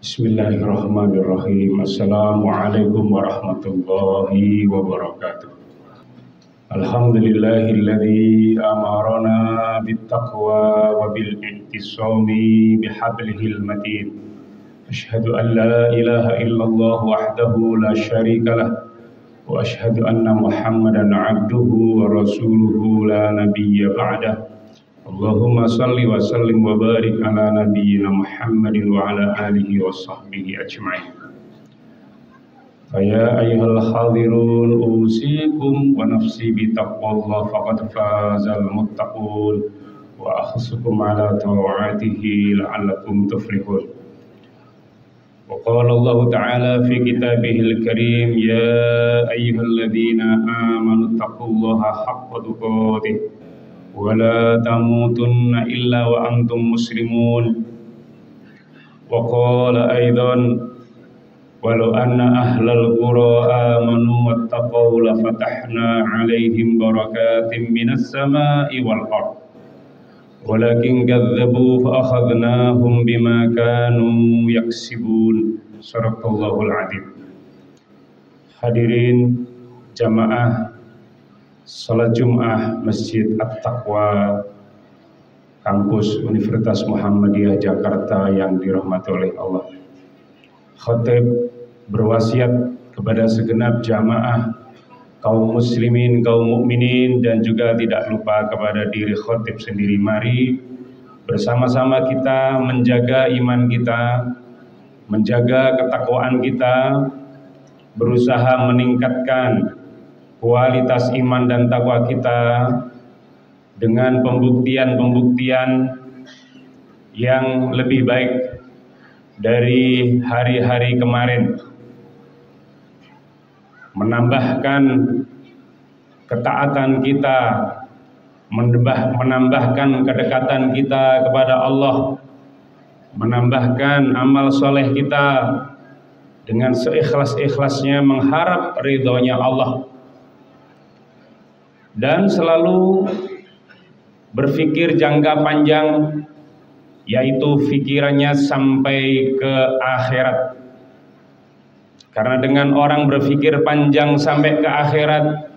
Bismillahirrahmanirrahim. Assalamualaikum warahmatullahi wabarakatuh. Alhamdulillahilladzi amarana bittaqwa wa bil i'tisami bihablihil matin. Asyhadu an la ilaha illallah wahdahu la syarika lah wa asyhadu anna Muhammadan abduhu wa rasuluhu la nabiyya ba'dah. Allahumma salli wa sallim wa barik ala nabiyyina Muhammadin wa ala alihi wa sahbihi ajma'in. Ya ayyuhal hadirun usikum wa nafsi bi taqwallah faqad fazal muttaqun wa akhusukum ala ta'atihi la'allakum tuflihun. Wa qala Allah ta'ala fi kitabihil karim ya ayyuhalladzina amanu taqullaha haqqa tuqatih ولا تموتن إلا وأنتم مسلمون وقال أيضا ولو أن أهل القرى آمنوا واتقوا لفتحنا عليهم بركات من السماء والأرض ولكن كذبوا فأخذناهم بما كانوا يكسبون صدق الله العظيم. Hadirin jamaah Salat Jum'ah Masjid At-Taqwa Kampus Universitas Muhammadiyah Jakarta yang dirahmati oleh Allah. Khatib berwasiat kepada segenap jamaah kaum muslimin, kaum mukminin, dan juga tidak lupa kepada diri khatib sendiri. Mari bersama-sama kita menjaga iman kita, menjaga ketakwaan kita, berusaha meningkatkan kualitas iman dan takwa kita dengan pembuktian-pembuktian yang lebih baik dari hari-hari kemarin, menambahkan ketaatan kita, menambahkan kedekatan kita kepada Allah, menambahkan amal soleh kita dengan seikhlas-ikhlasnya mengharap ridhonya Allah, dan selalu berpikir jangka panjang, yaitu pikirannya sampai ke akhirat. Karena dengan orang berpikir panjang sampai ke akhirat,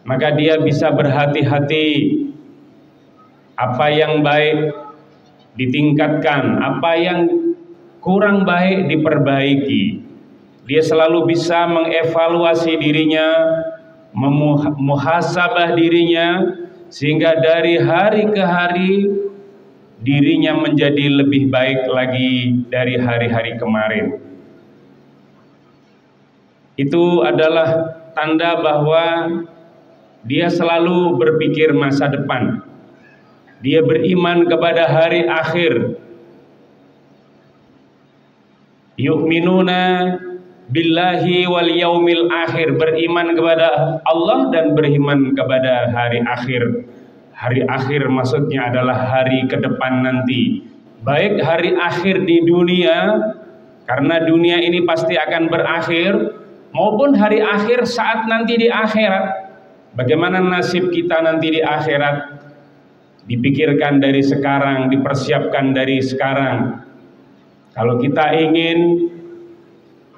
maka dia bisa berhati-hati. Apa yang baik ditingkatkan, apa yang kurang baik diperbaiki. Dia selalu bisa mengevaluasi dirinya, memuhasabah dirinya, sehingga dari hari ke hari dirinya menjadi lebih baik lagi dari hari-hari kemarin. Itu adalah tanda bahwa dia selalu berpikir masa depan. Dia beriman kepada hari akhir. Yu'minuna billahi wal yaumil akhir, beriman kepada Allah dan beriman kepada hari akhir. Hari akhir maksudnya adalah hari ke depan nanti, baik hari akhir di dunia, karena dunia ini pasti akan berakhir, maupun hari akhir saat nanti di akhirat. Bagaimana nasib kita nanti di akhirat, dipikirkan dari sekarang, dipersiapkan dari sekarang. Kalau kita ingin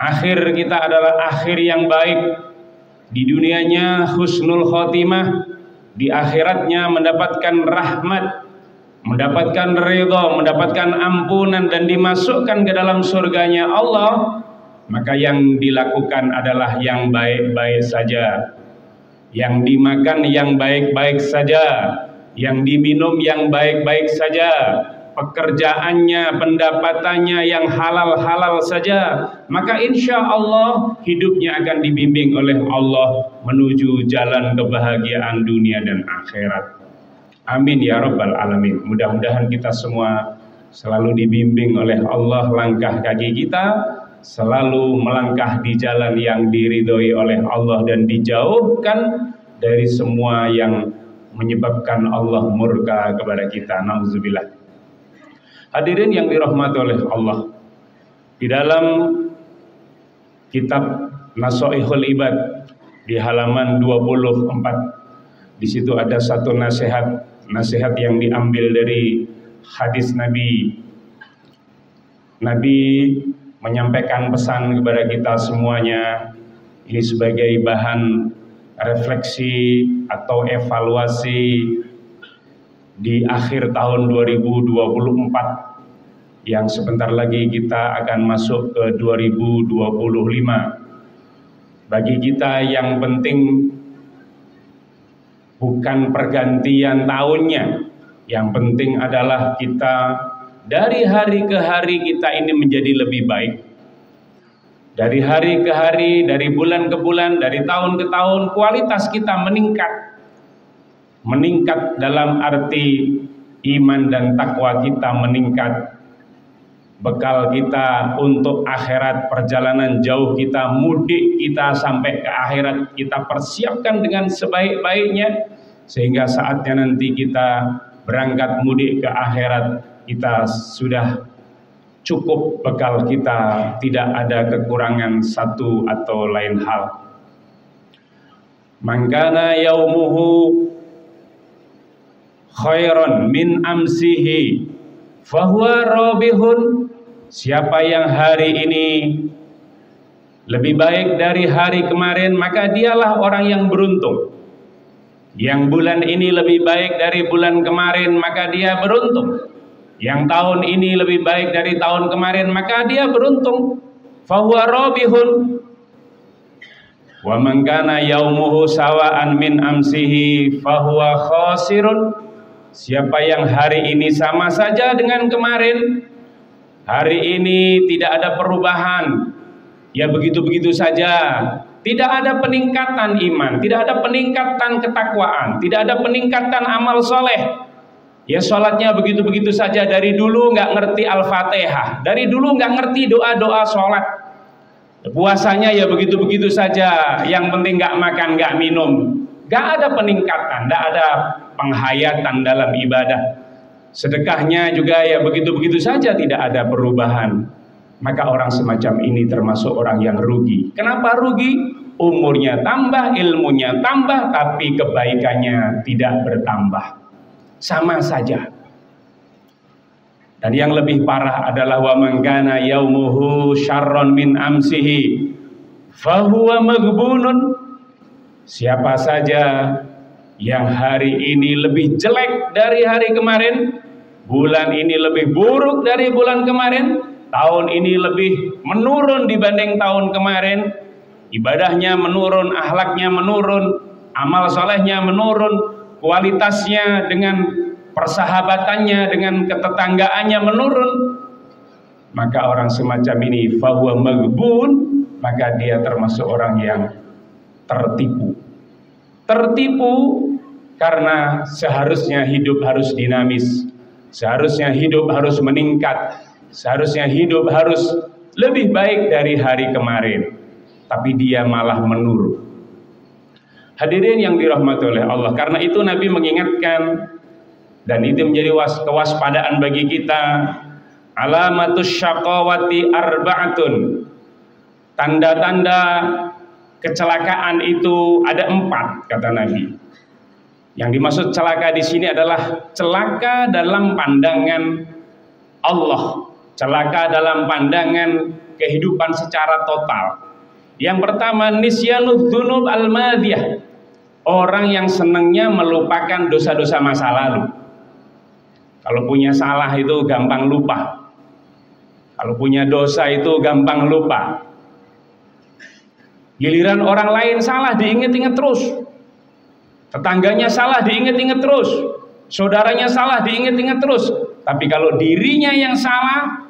akhir kita adalah akhir yang baik, di dunianya husnul khotimah, di akhiratnya mendapatkan rahmat, mendapatkan ridha, mendapatkan ampunan, dan dimasukkan ke dalam surganya Allah, maka yang dilakukan adalah yang baik-baik saja, yang dimakan yang baik-baik saja, yang diminum yang baik-baik saja, pekerjaannya, pendapatannya yang halal-halal saja, maka insya Allah hidupnya akan dibimbing oleh Allah menuju jalan kebahagiaan dunia dan akhirat. Amin ya rabbal alamin. Mudah-mudahan kita semua selalu dibimbing oleh Allah, langkah kaki kita selalu melangkah di jalan yang diridhoi oleh Allah dan dijauhkan dari semua yang menyebabkan Allah murka kepada kita. Nauzubillah. Hadirin yang dirahmati oleh Allah, di dalam kitab Nasaihul Ibad di halaman 24, di situ ada satu nasihat yang diambil dari hadis Nabi menyampaikan pesan kepada kita semuanya. Ini sebagai bahan refleksi atau evaluasi di akhir tahun 2024 yang sebentar lagi kita akan masuk ke 2025. Bagi kita yang penting bukan pergantian tahunnya, yang penting adalah kita dari hari ke hari kita ini menjadi lebih baik. Dari hari ke hari, dari bulan ke bulan, dari tahun ke tahun, kualitas kita meningkat. Meningkat dalam arti iman dan takwa kita meningkat. Bekal kita untuk akhirat, perjalanan jauh kita, mudik kita sampai ke akhirat kita persiapkan dengan sebaik-baiknya, sehingga saatnya nanti kita berangkat mudik ke akhirat kita sudah cukup bekal kita, tidak ada kekurangan satu atau lain hal. Mangkana yaumuhu khairan min amsihi fahuwa rabihun. Siapa yang hari ini lebih baik dari hari kemarin, maka dialah orang yang beruntung. Yang bulan ini lebih baik dari bulan kemarin, maka dia beruntung. Yang tahun ini lebih baik dari tahun kemarin, maka dia beruntung. Fahuwa rabihun. Wa man kana yaumuhu sawa'an min amsihi fahuwa khasirun. Siapa yang hari ini sama saja dengan kemarin, hari ini tidak ada perubahan, ya begitu-begitu saja, tidak ada peningkatan iman, tidak ada peningkatan ketakwaan, tidak ada peningkatan amal soleh. Ya sholatnya begitu-begitu saja, dari dulu nggak ngerti Al-Fatihah, dari dulu nggak ngerti doa-doa sholat. Puasanya ya begitu-begitu saja, yang penting nggak makan, nggak minum, nggak ada peningkatan, nggak ada penghayatan dalam ibadah. Sedekahnya juga ya begitu-begitu saja, tidak ada perubahan. Maka orang semacam ini termasuk orang yang rugi. Kenapa rugi? Umurnya tambah, ilmunya tambah, tapi kebaikannya tidak bertambah. Sama saja. Dan yang lebih parah adalah wa man kana yaumuhu syarron min amsihi fahuwa maghbunun. Siapa saja yang hari ini lebih jelek dari hari kemarin, bulan ini lebih buruk dari bulan kemarin, tahun ini lebih menurun dibanding tahun kemarin, ibadahnya menurun, akhlaknya menurun, amal solehnya menurun, kualitasnya dengan persahabatannya, dengan ketetanggaannya menurun, maka orang semacam ini fahuwa maghbun, maka dia termasuk orang yang tertipu. Tertipu karena seharusnya hidup harus dinamis, seharusnya hidup harus meningkat, seharusnya hidup harus lebih baik dari hari kemarin, tapi dia malah menurun. Hadirin yang dirahmati oleh Allah, karena itu Nabi mengingatkan, dan itu menjadi kewaspadaan bagi kita. Alamatus syaqawati arba'atun. Tanda-tanda kecelakaan itu ada 4, kata Nabi. Yang dimaksud celaka di sini adalah celaka dalam pandangan Allah, celaka dalam pandangan kehidupan secara total. Yang pertama, nisyanud dzunub al-madiyah. Orang yang senangnya melupakan dosa-dosa masa lalu. Kalau punya salah itu gampang lupa. Kalau punya dosa itu gampang lupa. Giliran orang lain salah diinget-inget terus. Tetangganya salah diinget-inget terus. Saudaranya salah diinget-inget terus. Tapi kalau dirinya yang salah,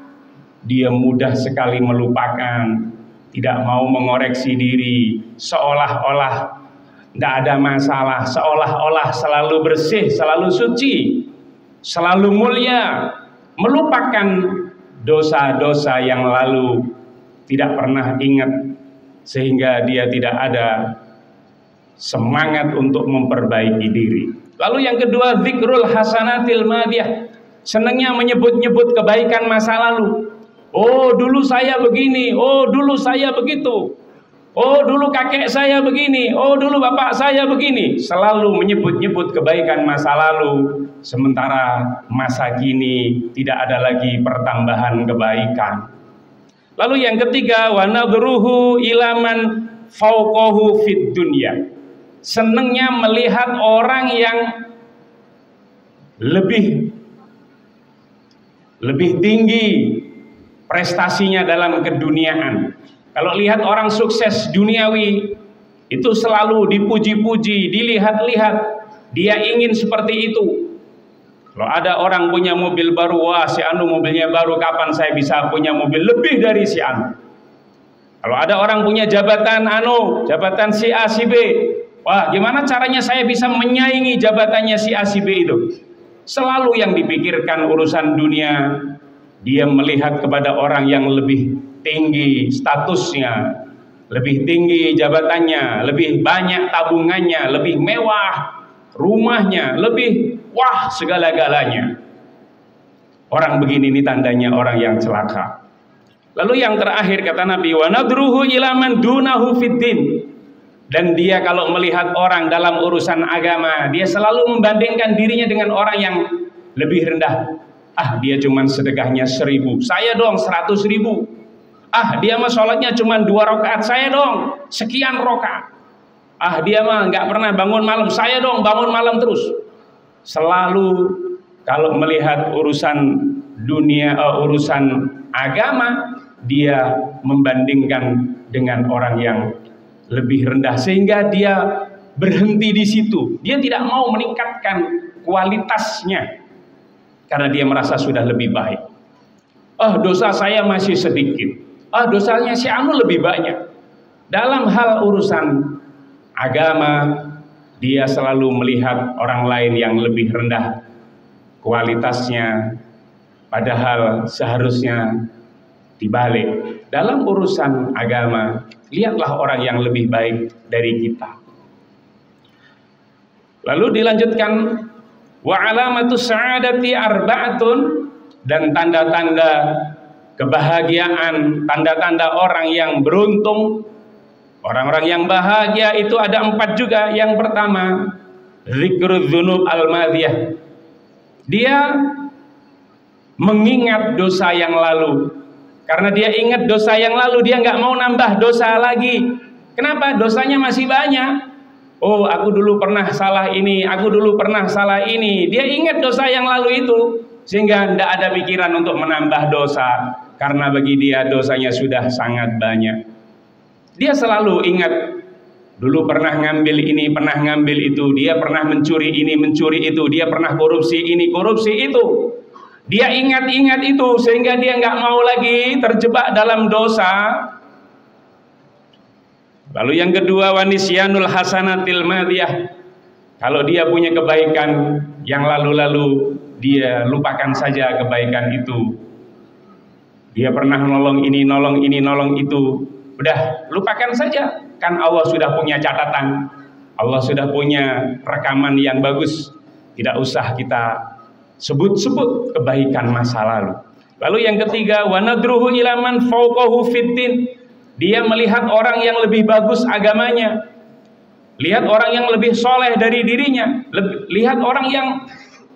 dia mudah sekali melupakan, tidak mau mengoreksi diri, seolah-olah tidak ada masalah, seolah-olah selalu bersih, selalu suci, selalu mulia, melupakan dosa-dosa yang lalu, tidak pernah ingat, sehingga dia tidak ada semangat untuk memperbaiki diri. Lalu yang kedua, zikrul hasanatil madiyah. Senangnya menyebut-nyebut kebaikan masa lalu. Oh, dulu saya begini, oh dulu saya begitu, oh dulu kakek saya begini, oh dulu bapak saya begini. Selalu menyebut-nyebut kebaikan masa lalu, sementara masa kini tidak ada lagi pertambahan kebaikan. Lalu yang ketiga, wa nadruhu ilaman fauqahu fid dunya. Senangnya melihat orang yang lebih tinggi prestasinya dalam keduniaan. Kalau lihat orang sukses duniawi itu selalu dipuji-puji, dilihat-lihat, dia ingin seperti itu. Kalau ada orang punya mobil baru, wah si anu mobilnya baru, kapan saya bisa punya mobil lebih dari si anu. Kalau ada orang punya jabatan jabatan si A si B, wah gimana caranya saya bisa menyaingi jabatannya si A si B itu. Selalu yang dipikirkan urusan dunia. Dia melihat kepada orang yang lebih tinggi statusnya, lebih tinggi jabatannya, lebih banyak tabungannya, lebih mewah rumahnya, lebih wah segala-galanya. Orang begini ini tandanya orang yang celaka. Lalu yang terakhir kata Nabi, wa nadruhu ila man dunahu fiddin. Dan dia kalau melihat orang dalam urusan agama, dia selalu membandingkan dirinya dengan orang yang lebih rendah. Ah, dia cuman sedekahnya 1000, saya dong 100.000. Ah, dia mah sholatnya cuman 2 rakaat, saya dong sekian rakaat. Ah, dia mah nggak pernah bangun malam, saya dong bangun malam terus. Selalu kalau melihat urusan dunia, urusan agama, dia membandingkan dengan orang yang lebih rendah, sehingga dia berhenti di situ. Dia tidak mau meningkatkan kualitasnya karena dia merasa sudah lebih baik. Dosa saya masih sedikit. Dosanya si anu lebih banyak. Dalam hal urusan agama, dia selalu melihat orang lain yang lebih rendah kualitasnya, padahal seharusnya dibalik. Dalam urusan agama, lihatlah orang yang lebih baik dari kita. Lalu dilanjutkan, wa alamatu sa'adati arba'atun, dan tanda-tanda kebahagiaan, tanda-tanda orang yang beruntung, orang-orang yang bahagia itu ada 4 juga. Yang pertama, zikrul dzunub al-madhiyah. Dia mengingat dosa yang lalu. Karena dia ingat dosa yang lalu, dia nggak mau nambah dosa lagi. Kenapa? Dosanya masih banyak. Oh, aku dulu pernah salah ini, aku dulu pernah salah ini. Dia ingat dosa yang lalu itu, sehingga tidak ada pikiran untuk menambah dosa. Karena bagi dia dosanya sudah sangat banyak. Dia selalu ingat, dulu pernah ngambil ini, pernah ngambil itu. Dia pernah mencuri ini, mencuri itu. Dia pernah korupsi ini, korupsi itu. Dia ingat-ingat itu, sehingga dia nggak mau lagi terjebak dalam dosa. Lalu yang kedua, wanisyanul hasanatil madiyah. Kalau dia punya kebaikan yang lalu-lalu, dia lupakan saja kebaikan itu. Dia pernah nolong ini, nolong ini, nolong itu. Udah, lupakan saja. Kan Allah sudah punya catatan. Allah sudah punya rekaman yang bagus. Tidak usah kita sebut-sebut kebaikan masa lalu. Lalu yang ketiga, wa nadruhu ila man fawqahu fiddin. Dia melihat orang yang lebih bagus agamanya, lihat orang yang lebih soleh dari dirinya, lihat orang yang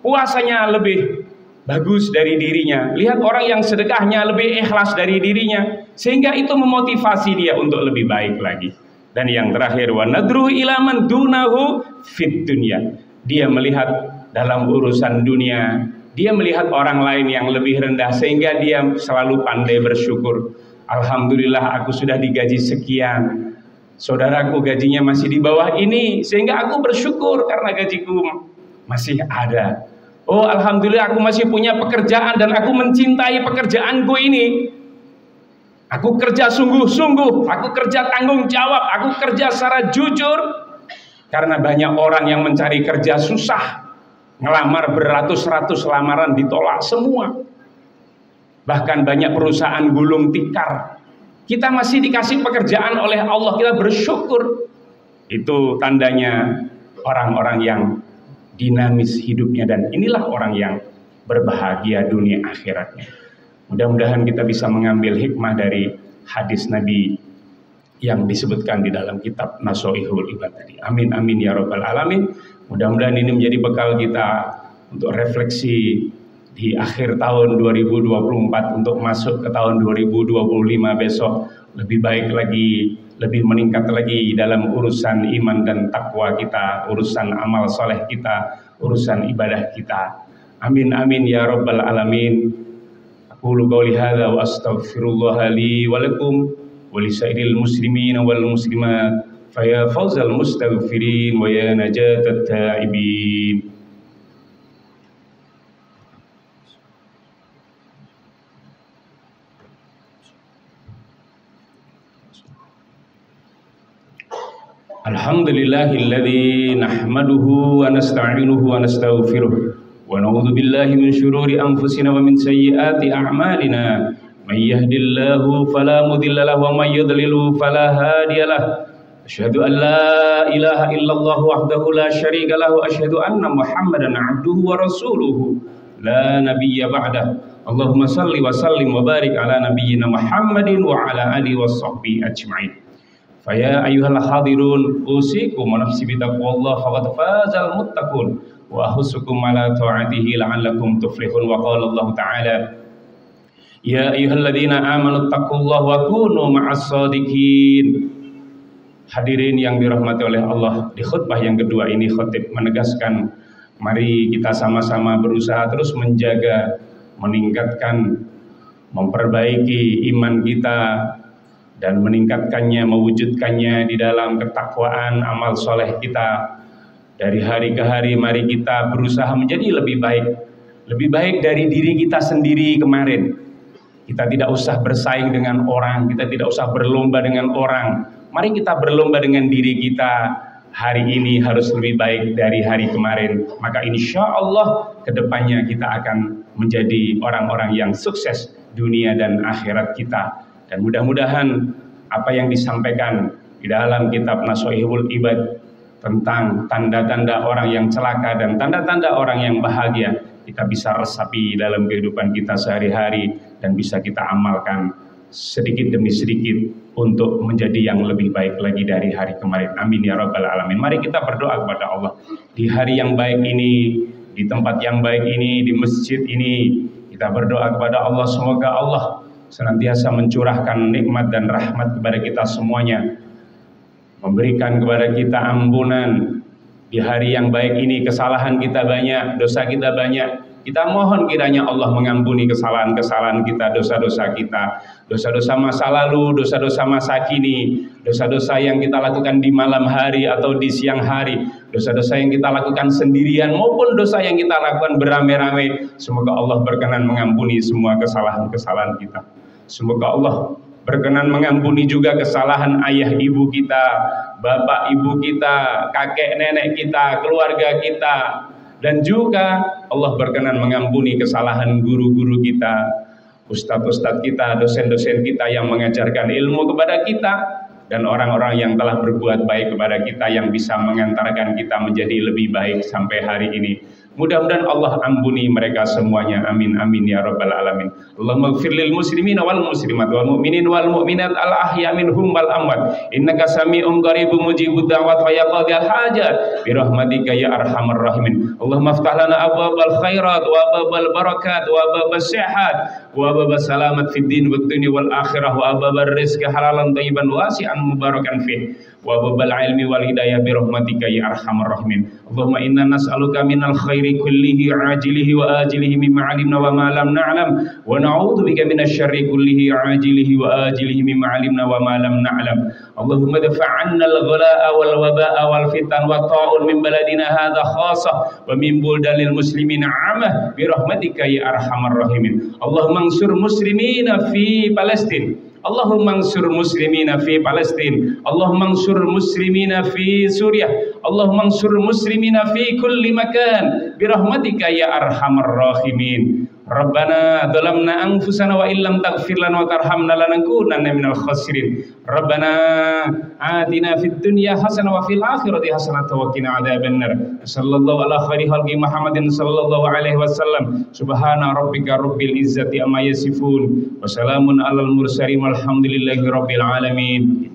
puasanya lebih bagus dari dirinya, lihat orang yang sedekahnya lebih ikhlas dari dirinya, sehingga itu memotivasi dia untuk lebih baik lagi. Dan yang terakhir, wa nadruhu ila man dunahu fid dunya. Dia melihat dalam urusan dunia, dia melihat orang lain yang lebih rendah, sehingga dia selalu pandai bersyukur. Alhamdulillah aku sudah digaji sekian, saudaraku gajinya masih di bawah ini, sehingga aku bersyukur karena gajiku masih ada. Oh alhamdulillah aku masih punya pekerjaan dan aku mencintai pekerjaanku ini. Aku kerja sungguh-sungguh, aku kerja tanggung jawab, aku kerja secara jujur. Karena banyak orang yang mencari kerja susah, ngelamar beratus-ratus lamaran ditolak semua. Bahkan banyak perusahaan gulung tikar. Kita masih dikasih pekerjaan oleh Allah, kita bersyukur. Itu tandanya orang-orang yang dinamis hidupnya, dan inilah orang yang berbahagia dunia akhiratnya. Mudah-mudahan kita bisa mengambil hikmah dari hadis Nabi yang disebutkan di dalam kitab Nasoihul Ibad tadi. Amin amin ya rabbal alamin. Mudah-mudahan ini menjadi bekal kita untuk refleksi di akhir tahun 2024 untuk masuk ke tahun 2025 besok lebih baik lagi, lebih meningkat lagi dalam urusan iman dan takwa kita, urusan amal soleh kita, urusan ibadah kita. Amin amin ya rabbal alamin. Aqulu qouli hadza wa astaghfirullah li wa lakum wa lisairil muslimin wal muslimat fa ya fawzal mustaghfirin wa ya najatat taibin. Alhamdulillahilladzi nahmaduhu wa nasta'inuhu wa nastaghfiruh wa na'udzu billahi min syururi anfusina wa min sayyiati a'malina may yahdihillahu fala mudilla lahu wa may yudlil fala hadiyalah. Asyhadu an la ilaha illallah wahdahu la syarika lahu wa asyhadu anna Muhammadan 'abduhu wa rasuluhu la nabiyya ba'dah. Allahumma shalli wa sallim wa barik ala nabiyyina Muhammadin wa ala alihi washabbihi ajmain. Faya ayyuhal hadirun usikum wa nafsi bitaqwallah faqad fazal muttaqun wa ahusukum ala ta'atihi la'allakum tuflihun. Wa qala Allah ta'ala ya ayyuhalladzina amanu taqullaha wa kunu ma'as shadiqin. Hadirin yang dirahmati oleh Allah, di khutbah yang kedua ini khatib menegaskan mari kita sama-sama berusaha terus menjaga, meningkatkan, memperbaiki iman kita dan meningkatkannya, mewujudkannya di dalam ketakwaan amal soleh kita. Dari hari ke hari mari kita berusaha menjadi lebih baik dari diri kita sendiri kemarin. Kita tidak usah bersaing dengan orang, kita tidak usah berlomba dengan orang. Mari kita berlomba dengan diri kita. Hari ini harus lebih baik dari hari kemarin. Maka insya Allah kedepannya kita akan menjadi orang-orang yang sukses dunia dan akhirat kita. Dan mudah-mudahan apa yang disampaikan di dalam kitab Nashihul Ibad tentang tanda-tanda orang yang celaka dan tanda-tanda orang yang bahagia kita bisa resapi dalam kehidupan kita sehari-hari dan bisa kita amalkan sedikit demi sedikit untuk menjadi yang lebih baik lagi dari hari kemarin. Amin ya rabbal alamin. Mari kita berdoa kepada Allah di hari yang baik ini, di tempat yang baik ini, di masjid ini. Kita berdoa kepada Allah semoga Allah senantiasa mencurahkan nikmat dan rahmat kepada kita semuanya, memberikan kepada kita ampunan di hari yang baik ini. Kesalahan kita banyak, dosa kita banyak. Kita mohon kiranya Allah mengampuni kesalahan-kesalahan kita, dosa-dosa kita, dosa-dosa masa lalu, dosa-dosa masa kini, dosa-dosa yang kita lakukan di malam hari atau di siang hari, dosa-dosa yang kita lakukan sendirian maupun dosa yang kita lakukan beramai-ramai. Semoga Allah berkenan mengampuni semua kesalahan-kesalahan kita. Semoga Allah berkenan mengampuni juga kesalahan ayah ibu kita, bapak ibu kita, kakek nenek kita, keluarga kita. Dan juga Allah berkenan mengampuni kesalahan guru-guru kita, ustadz-ustadz kita, dosen-dosen kita yang mengajarkan ilmu kepada kita, dan orang-orang yang telah berbuat baik kepada kita yang bisa mengantarkan kita menjadi lebih baik sampai hari ini. Mudah-mudahan Allah ampuni mereka semuanya. Amin amin ya rabbal alamin. Allahumma ighfir lil muslimina wal muslimat wal mu'minin wal mu'minat al ahya minhum wal amwat innaka sami'un qaribun mujibud da'wat wa yaqdil hajat bi rahmatika ya arhamar rahimin. Allahumma iftah lana abwabal khairat wa abwabal barakat wa abwabas sihat wa abwabas salamat fid din wad dunya wal akhirah wa abwabar rizqi halalan thayyiban wasi'an mubarakan fih wa abwabal ilmi wal hidayah bi rahmatika ya arhamar rahimin. Allahumma inna nas'aluka minal khairi kullihi ajilihi wa ajilihi mimma alimna wa ma lam na'lam wa na'udzu bika minasyarri kullihi ajilihi wa ajilihi mimma alimna wa ma lam na'lam. Allahumma dfa' 'anna al-ghalaa'a wal wabaa'a wal fitan wa ta'un min baladina hadha khassah wa min buldanil muslimina 'amah bi rahmatika ya arhamar rahimin. Allahumma ansur muslimina fi Palestin. Allahumma ansur muslimina fi Palestin. Allahumma ansur muslimina fi Suriah. Allahumma ansur muslimina fi kulli makan bi rahmatika ya arhamar rahimin. Rabbana dhalamna anfusana wa illam taghfir lana wa tarhamna lanakunanna minal khasirin. Rabbana atina fid dunya hasanah wa fil akhirati hasanah wa qina adzabannar. Sallallahu ala khairi khalqi Muhammadin sallallahu alaihi wasallam. Subhana rabbika rabbil izzati amma yasifun wa salamun alal mursalin walhamdulillahi rabbil alamin.